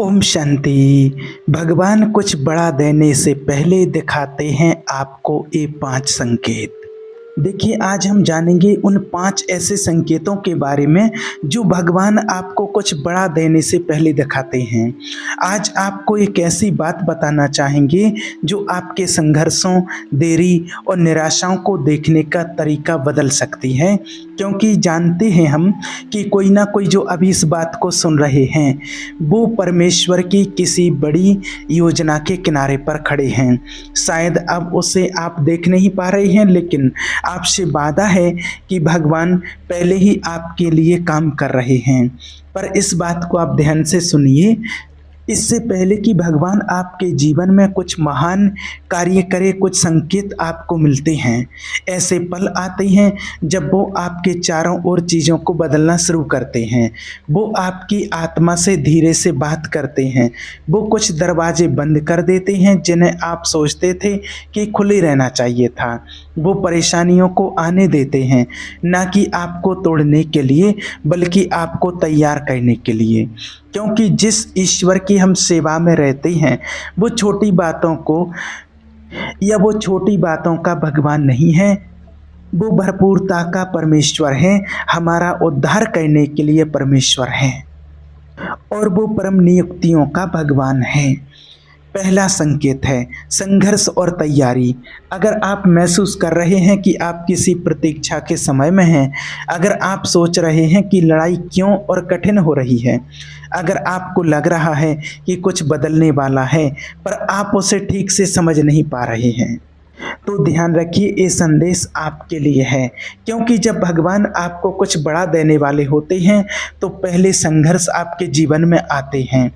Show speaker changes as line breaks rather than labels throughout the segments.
ओम शांति। भगवान कुछ बड़ा देने से पहले दिखाते हैं आपको ये 5 संकेत। देखिए, आज हम जानेंगे उन 5 ऐसे संकेतों के बारे में जो भगवान आपको कुछ बड़ा देने से पहले दिखाते हैं। आज आपको एक ऐसी बात बताना चाहेंगे जो आपके संघर्षों, देरी और निराशाओं को देखने का तरीका बदल सकती है। क्योंकि जानते हैं हम कि कोई ना कोई जो अभी इस बात को सुन रहे हैं वो परमेश्वर की किसी बड़ी योजना के किनारे पर खड़े हैं। शायद अब उसे आप देख नहीं पा रहे हैं, लेकिन आपसे वादा है कि भगवान पहले ही आपके लिए काम कर रहे हैं। पर इस बात को आप ध्यान से सुनिए, इससे पहले कि भगवान आपके जीवन में कुछ महान कार्य करे, कुछ संकेत आपको मिलते हैं। ऐसे पल आते हैं जब वो आपके चारों ओर चीज़ों को बदलना शुरू करते हैं। वो आपकी आत्मा से धीरे से बात करते हैं। वो कुछ दरवाजे बंद कर देते हैं जिन्हें आप सोचते थे कि खुले रहना चाहिए था। वो परेशानियों को आने देते हैं, ना कि आपको तोड़ने के लिए बल्कि आपको तैयार करने के लिए। क्योंकि जिस ईश्वर की हम सेवा में रहते हैं वो छोटी बातों का भगवान नहीं है, वो भरपूरता का परमेश्वर है। हमारा उद्धार करने के लिए परमेश्वर है और वो परम नियुक्तियों का भगवान है। पहला संकेत है संघर्ष और तैयारी। अगर आप महसूस कर रहे हैं कि आप किसी प्रतीक्षा के समय में हैं, अगर आप सोच रहे हैं कि लड़ाई क्यों और कठिन हो रही है, अगर आपको लग रहा है कि कुछ बदलने वाला है पर आप उसे ठीक से समझ नहीं पा रहे हैं, तो ध्यान रखिए, ये संदेश आपके लिए है। क्योंकि जब भगवान आपको कुछ बड़ा देने वाले होते हैं तो पहले संघर्ष आपके जीवन में आते हैं।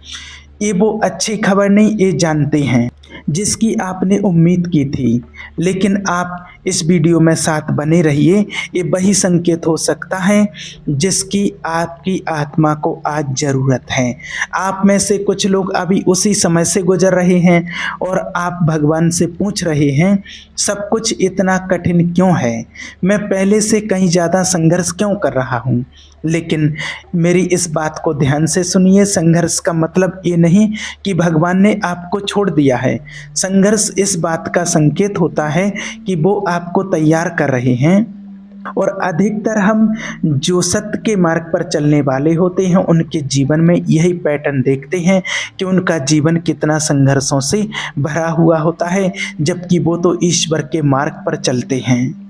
ये वो अच्छी खबर नहीं, ये जानते हैं, जिसकी आपने उम्मीद की थी। लेकिन आप इस वीडियो में साथ बने रहिए। ये वही संकेत हो सकता है जिसकी आपकी आत्मा को आज ज़रूरत है। आप में से कुछ लोग अभी उसी समय से गुजर रहे हैं और आप भगवान से पूछ रहे हैं, सब कुछ इतना कठिन क्यों है? मैं पहले से कहीं ज़्यादा संघर्ष क्यों कर रहा हूँ? लेकिन मेरी इस बात को ध्यान से सुनिए, संघर्ष का मतलब ये नहीं कि भगवान ने आपको छोड़ दिया है। संघर्ष इस बात का संकेत होता है कि वो आपको तैयार कर रहे हैं। और अधिकतर हम जो सत्य के मार्ग पर चलने वाले होते हैं उनके जीवन में यही पैटर्न देखते हैं कि उनका जीवन कितना संघर्षों से भरा हुआ होता है, जबकि वो तो ईश्वर के मार्ग पर चलते हैं।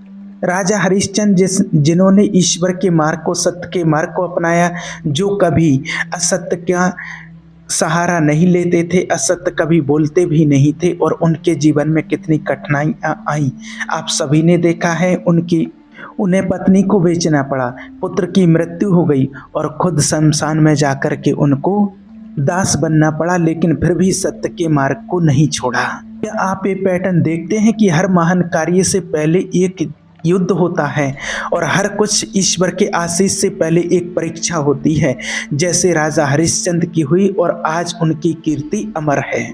राजा हरिश्चंद्र जिन्होंने ईश्वर के मार्ग को, सत्य के मार्ग को अपनाया, जो कभी असत्य का सहारा नहीं लेते थे, असत्य कभी बोलते भी नहीं थे, और उनके जीवन में कितनी कठिनाइयाँ आई आप सभी ने देखा है। उन्हें पत्नी को बेचना पड़ा, पुत्र की मृत्यु हो गई और खुद शमशान में जाकर के उनको दास बनना पड़ा, लेकिन फिर भी सत्य के मार्ग को नहीं छोड़ा। क्या आप ये पैटर्न देखते हैं कि हर महान कार्य से पहले एक युद्ध होता है और हर कुछ ईश्वर के आशीष से पहले एक परीक्षा होती है, जैसे राजा हरिश्चंद्र की हुई और आज उनकी कीर्ति अमर है।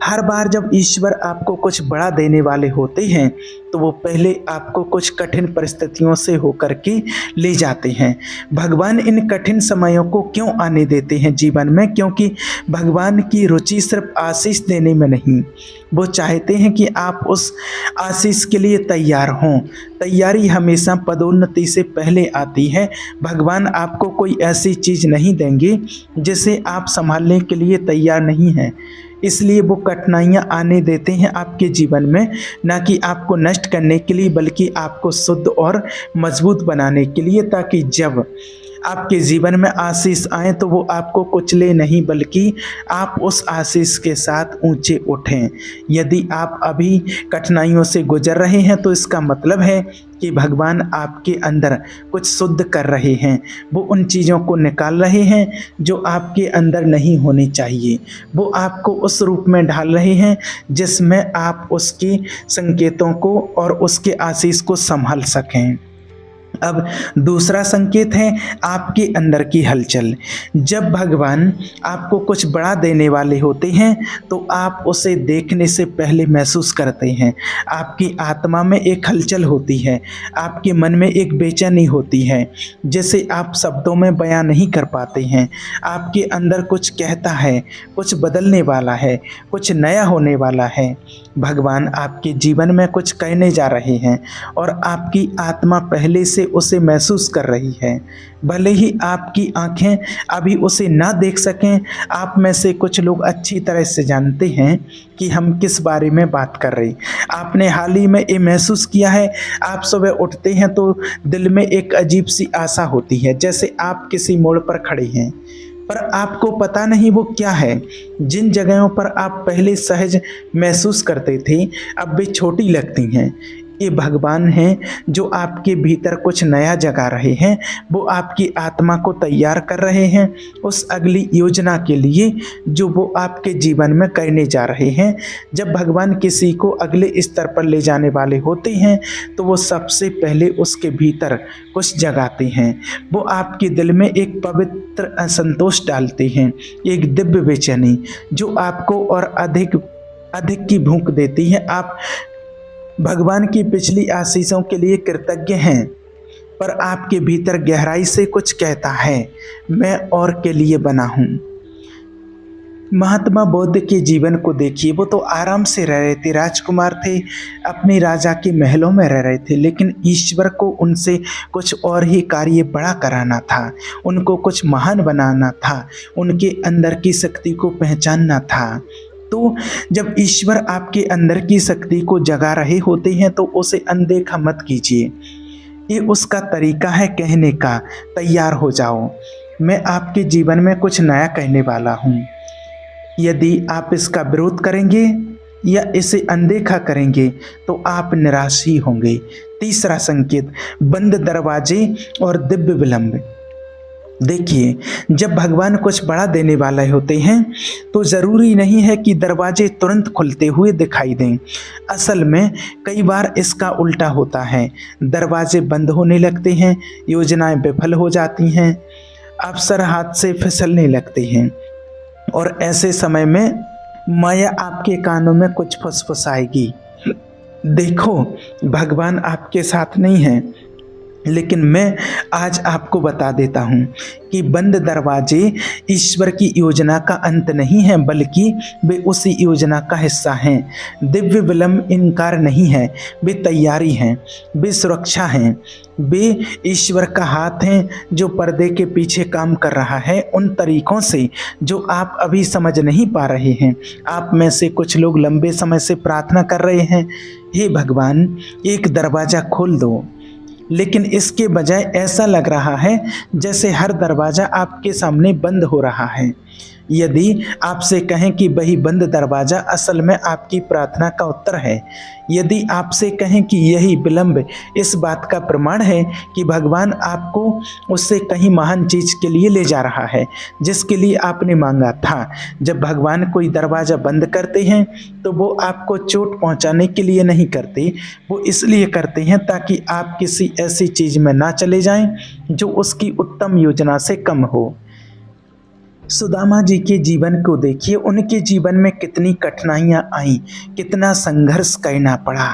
हर बार जब ईश्वर आपको कुछ बड़ा देने वाले होते हैं तो वो पहले आपको कुछ कठिन परिस्थितियों से होकर के ले जाते हैं। भगवान इन कठिन समयों को क्यों आने देते हैं जीवन में? क्योंकि भगवान की रुचि सिर्फ आशीष देने में नहीं, वो चाहते हैं कि आप उस आशीष के लिए तैयार हों। तैयारी हमेशा पदोन्नति से पहले आती है। भगवान आपको कोई ऐसी चीज़ नहीं देंगे जिसे आप संभालने के लिए तैयार नहीं हैं। इसलिए वो कठिनाइयाँ आने देते हैं आपके जीवन में, ना कि आपको नष्ट करने के लिए बल्कि आपको शुद्ध और मजबूत बनाने के लिए, ताकि जब आपके जीवन में आशीष आए तो वो आपको कुचले नहीं बल्कि आप उस आशीष के साथ ऊंचे उठें। यदि आप अभी कठिनाइयों से गुजर रहे हैं तो इसका मतलब है कि भगवान आपके अंदर कुछ शुद्ध कर रहे हैं। वो उन चीज़ों को निकाल रहे हैं जो आपके अंदर नहीं होनी चाहिए। वो आपको उस रूप में ढाल रहे हैं जिसमें आप उसके संकेतों को और उसके आशीष को संभाल सकें। अब दूसरा संकेत है आपके अंदर की हलचल। जब भगवान आपको कुछ बड़ा देने वाले होते हैं तो आप उसे देखने से पहले महसूस करते हैं। आपकी आत्मा में एक हलचल होती है, आपके मन में एक बेचैनी होती है, जिसे आप शब्दों में बयां नहीं कर पाते हैं। आपके अंदर कुछ कहता है, कुछ बदलने वाला है, कुछ नया होने वाला है। भगवान आपके जीवन में कुछ कहने जा रहे हैं और आपकी आत्मा पहले से उसे महसूस कर रही है। भले ही आपकी आंखें अभी उसे ना देख सकें, आप में से कुछ लोग अच्छी तरह से जानते हैं कि हम किस बारे में बात कर रहे हैं। आपने हाल ही में ये महसूस किया है, आप सुबह उठते हैं तो दिल में एक अजीब सी आशा होती है, जैसे आप किसी मोड़ पर खड़े हैं, पर आपको पता नहीं वो क्या है। जिन जगहों पर आप पहले सहज महसूस करते थे अब वे छोटी लगती हैं। ये भगवान हैं जो आपके भीतर कुछ नया जगा रहे हैं। वो आपकी आत्मा को तैयार कर रहे हैं उस अगली योजना के लिए जो वो आपके जीवन में करने जा रहे हैं। जब भगवान किसी को अगले स्तर पर ले जाने वाले होते हैं तो वो सबसे पहले उसके भीतर कुछ जगाते हैं। वो आपके दिल में एक पवित्र असंतोष डालते हैं, एक दिव्य बेचैनी जो आपको और अधिक अधिक की भूख देती है। आप भगवान की पिछली आशीषों के लिए कृतज्ञ हैं, पर आपके भीतर गहराई से कुछ कहता है, मैं और के लिए बना हूँ। महात्मा बुद्ध के जीवन को देखिए, वो तो आराम से रह रहे थे, राजकुमार थे, अपने राजा के महलों में रह रहे थे, लेकिन ईश्वर को उनसे कुछ और ही कार्य बड़ा कराना था, उनको कुछ महान बनाना था, उनके अंदर की शक्ति को पहचानना था। तो जब ईश्वर आपके अंदर की शक्ति को जगा रहे होते हैं तो उसे अनदेखा मत कीजिए। ये उसका तरीका है कहने का, तैयार हो जाओ, मैं आपके जीवन में कुछ नया कहने वाला हूँ। यदि आप इसका विरोध करेंगे या इसे अनदेखा करेंगे तो आप निराश ही होंगे। तीसरा संकेत, बंद दरवाजे और दिव्य विलंब। देखिए, जब भगवान कुछ बड़ा देने वाले होते हैं तो ज़रूरी नहीं है कि दरवाजे तुरंत खुलते हुए दिखाई दें। असल में कई बार इसका उल्टा होता है, दरवाजे बंद होने लगते हैं, योजनाएं विफल हो जाती हैं, अवसर हाथ से फिसलने लगते हैं और ऐसे समय में माया आपके कानों में कुछ फुसफुसाएगी। देखो, भगवान आपके साथ नहीं है, लेकिन मैं आज आपको बता देता हूँ कि बंद दरवाजे ईश्वर की योजना का अंत नहीं है, बल्कि वे उसी योजना का हिस्सा हैं। दिव्य विलंब इनकार नहीं है, वे तैयारी हैं, वे सुरक्षा हैं, वे ईश्वर का हाथ हैं जो पर्दे के पीछे काम कर रहा है उन तरीकों से जो आप अभी समझ नहीं पा रहे हैं। आप में से कुछ लोग लंबे समय से प्रार्थना कर रहे हैं, हे भगवान एक दरवाज़ा खोल दो, लेकिन इसके बजाय ऐसा लग रहा है जैसे हर दरवाज़ा आपके सामने बंद हो रहा है। यदि आपसे कहें कि वही बंद दरवाज़ा असल में आपकी प्रार्थना का उत्तर है, यदि आपसे कहें कि यही विलंब इस बात का प्रमाण है कि भगवान आपको उससे कहीं महान चीज़ के लिए ले जा रहा है जिसके लिए आपने मांगा था। जब भगवान कोई दरवाज़ा बंद करते हैं तो वो आपको चोट पहुंचाने के लिए नहीं करते, वो इसलिए करते हैं ताकि आप किसी ऐसी चीज़ में ना चले जाएं जो उसकी उत्तम योजना से कम हो। सुदामा जी के जीवन को देखिए, उनके जीवन में कितनी कठिनाइयाँ आईं, कितना संघर्ष करना पड़ा,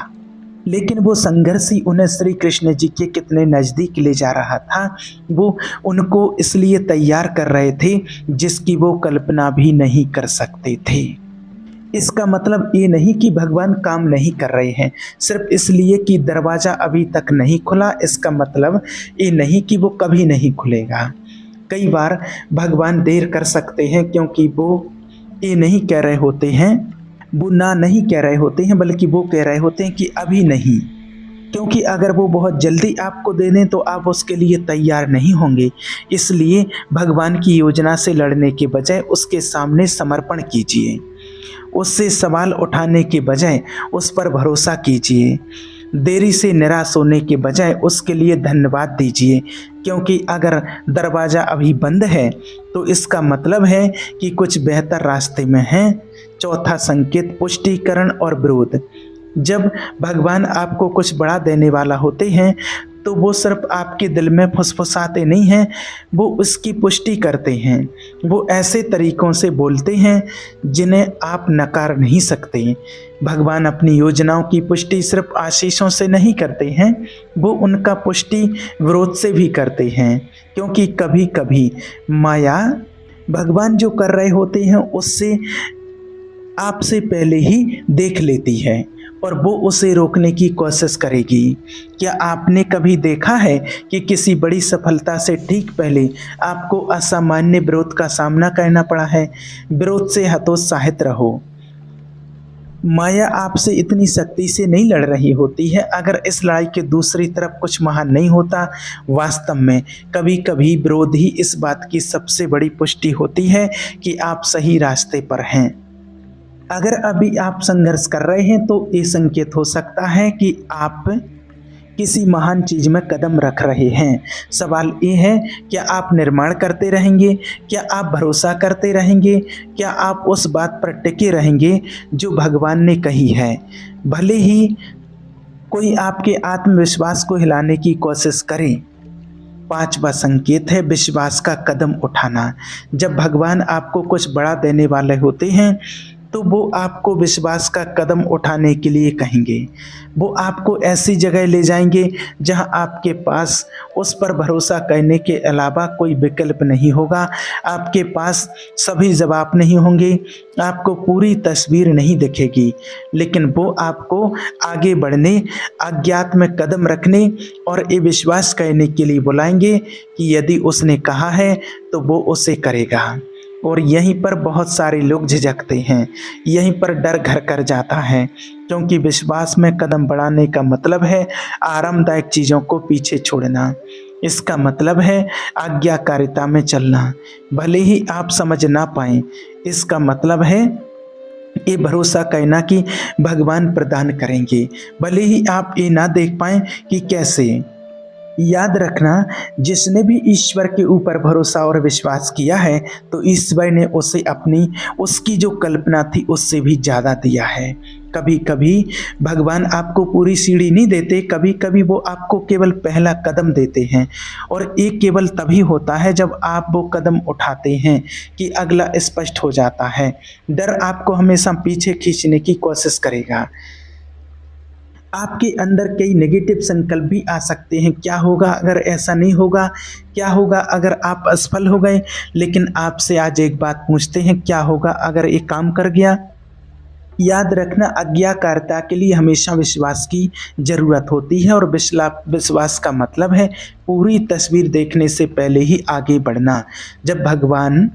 लेकिन वो संघर्ष ही उन्हें श्री कृष्ण जी के कितने नज़दीक ले जा रहा था। वो उनको इसलिए तैयार कर रहे थे जिसकी वो कल्पना भी नहीं कर सकते थे। इसका मतलब ये नहीं कि भगवान काम नहीं कर रहे हैं सिर्फ इसलिए कि दरवाज़ा अभी तक नहीं खुला। इसका मतलब ये नहीं कि वो कभी नहीं खुलेगा। कई बार भगवान देर कर सकते हैं क्योंकि वो ये नहीं कह रहे होते हैं, वो ना नहीं कह रहे होते हैं, बल्कि वो कह रहे होते हैं कि अभी नहीं, क्योंकि अगर वो बहुत जल्दी आपको दे दें तो आप उसके लिए तैयार नहीं होंगे। इसलिए भगवान की योजना से लड़ने के बजाय उसके सामने समर्पण कीजिए, उससे सवाल उठाने के बजाय उस पर भरोसा कीजिए, देरी से निराश होने के बजाय उसके लिए धन्यवाद दीजिए, क्योंकि अगर दरवाज़ा अभी बंद है तो इसका मतलब है कि कुछ बेहतर रास्ते में है। चौथा संकेत, पुष्टिकरण और विरोध। जब भगवान आपको कुछ बड़ा देने वाला होते हैं तो वो सिर्फ आपके दिल में फुसफुसाते नहीं हैं, वो उसकी पुष्टि करते हैं। वो ऐसे तरीक़ों से बोलते हैं जिन्हें आप नकार नहीं सकते। भगवान अपनी योजनाओं की पुष्टि सिर्फ आशीषों से नहीं करते हैं, वो उनका पुष्टि विरोध से भी करते हैं, क्योंकि कभी कभी माया भगवान जो कर रहे होते हैं उससे आपसे पहले ही देख लेती है और वो उसे रोकने की कोशिश करेगी। क्या आपने कभी देखा है कि किसी बड़ी सफलता से ठीक पहले आपको असामान्य विरोध का सामना करना पड़ा है? विरोध से हतोत्साहित रहो। माया आपसे इतनी सख्ती से नहीं लड़ रही होती है अगर इस लड़ाई के दूसरी तरफ कुछ महान नहीं होता। वास्तव में कभी कभी विरोध ही इस बात की सबसे बड़ी पुष्टि होती है कि आप सही रास्ते पर हैं। अगर अभी आप संघर्ष कर रहे हैं तो ये संकेत हो सकता है कि आप किसी महान चीज़ में कदम रख रहे हैं। सवाल ये है, क्या आप निर्माण करते रहेंगे? क्या आप भरोसा करते रहेंगे? क्या आप उस बात पर टिके रहेंगे जो भगवान ने कही है? भले ही कोई आपके आत्मविश्वास को हिलाने की कोशिश करे। पांचवा संकेत है विश्वास का कदम उठाना। जब भगवान आपको कुछ बड़ा देने वाले होते हैं तो वो आपको विश्वास का कदम उठाने के लिए कहेंगे। वो आपको ऐसी जगह ले जाएंगे जहां आपके पास उस पर भरोसा करने के अलावा कोई विकल्प नहीं होगा। आपके पास सभी जवाब नहीं होंगे, आपको पूरी तस्वीर नहीं दिखेगी, लेकिन वो आपको आगे बढ़ने, अज्ञात में कदम रखने और ये विश्वास करने के लिए बुलाएंगे कि यदि उसने कहा है तो वो उसे करेगा। और यहीं पर बहुत सारे लोग झिझकते हैं, यहीं पर डर घर कर जाता है, क्योंकि विश्वास में कदम बढ़ाने का मतलब है आरामदायक चीज़ों को पीछे छोड़ना। इसका मतलब है आज्ञाकारिता में चलना, भले ही आप समझ ना पाएं। इसका मतलब है ये भरोसा करना कि भगवान प्रदान करेंगे, भले ही आप ये ना देख पाएं कि कैसे। याद रखना, जिसने भी ईश्वर के ऊपर भरोसा और विश्वास किया है तो ईश्वर ने उसे उसकी जो कल्पना थी उससे भी ज़्यादा दिया है। कभी कभी भगवान आपको पूरी सीढ़ी नहीं देते, कभी कभी वो आपको केवल पहला कदम देते हैं, और ये केवल तभी होता है जब आप वो कदम उठाते हैं कि अगला स्पष्ट हो जाता है। डर आपको हमेशा पीछे खींचने की कोशिश करेगा। आपके अंदर कई नेगेटिव संकल्प भी आ सकते हैं। क्या होगा अगर ऐसा नहीं होगा? क्या होगा अगर आप असफल हो गए? लेकिन आपसे आज एक बात पूछते हैं, क्या होगा अगर ये काम कर गया? याद रखना, आज्ञाकारिता के लिए हमेशा विश्वास की ज़रूरत होती है, और विश्वास का मतलब है पूरी तस्वीर देखने से पहले ही आगे बढ़ना। जब भगवान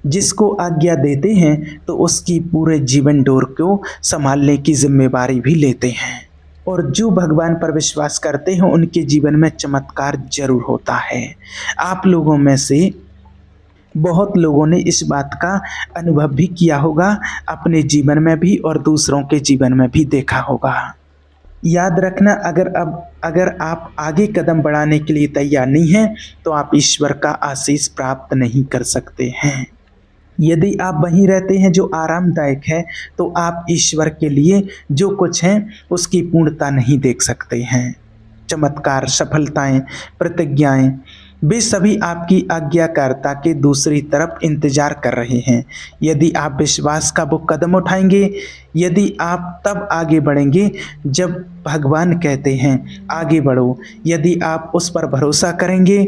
जिसको आज्ञा देते हैं तो उसकी पूरे जीवन डोर को संभालने की जिम्मेवारी भी लेते हैं, और जो भगवान पर विश्वास करते हैं उनके जीवन में चमत्कार जरूर होता है। आप लोगों में से बहुत लोगों ने इस बात का अनुभव भी किया होगा, अपने जीवन में भी और दूसरों के जीवन में भी देखा होगा। याद रखना, अगर आप आगे कदम बढ़ाने के लिए तैयार नहीं हैं तो आप ईश्वर का आशीष प्राप्त नहीं कर सकते हैं। यदि आप वहीं रहते हैं जो आरामदायक है तो आप ईश्वर के लिए जो कुछ है उसकी पूर्णता नहीं देख सकते हैं। चमत्कार, सफलताएं, प्रतिज्ञाएं, वे सभी आपकी आज्ञाकारिता के दूसरी तरफ इंतजार कर रहे हैं। यदि आप विश्वास का वो कदम उठाएंगे, यदि आप तब आगे बढ़ेंगे जब भगवान कहते हैं आगे बढ़ो, यदि आप उस पर भरोसा करेंगे,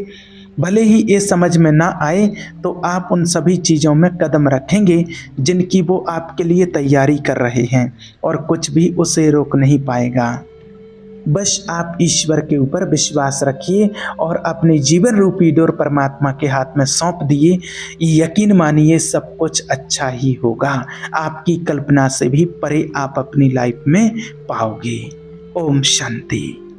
भले ही ये समझ में ना आए तो आप उन सभी चीज़ों में कदम रखेंगे जिनकी वो आपके लिए तैयारी कर रहे हैं, और कुछ भी उसे रोक नहीं पाएगा। बस आप ईश्वर के ऊपर विश्वास रखिए और अपने जीवन रूपी डोर परमात्मा के हाथ में सौंप दिए। यकीन मानिए सब कुछ अच्छा ही होगा, आपकी कल्पना से भी परे आप अपनी लाइफ में पाओगे। ओम शांति।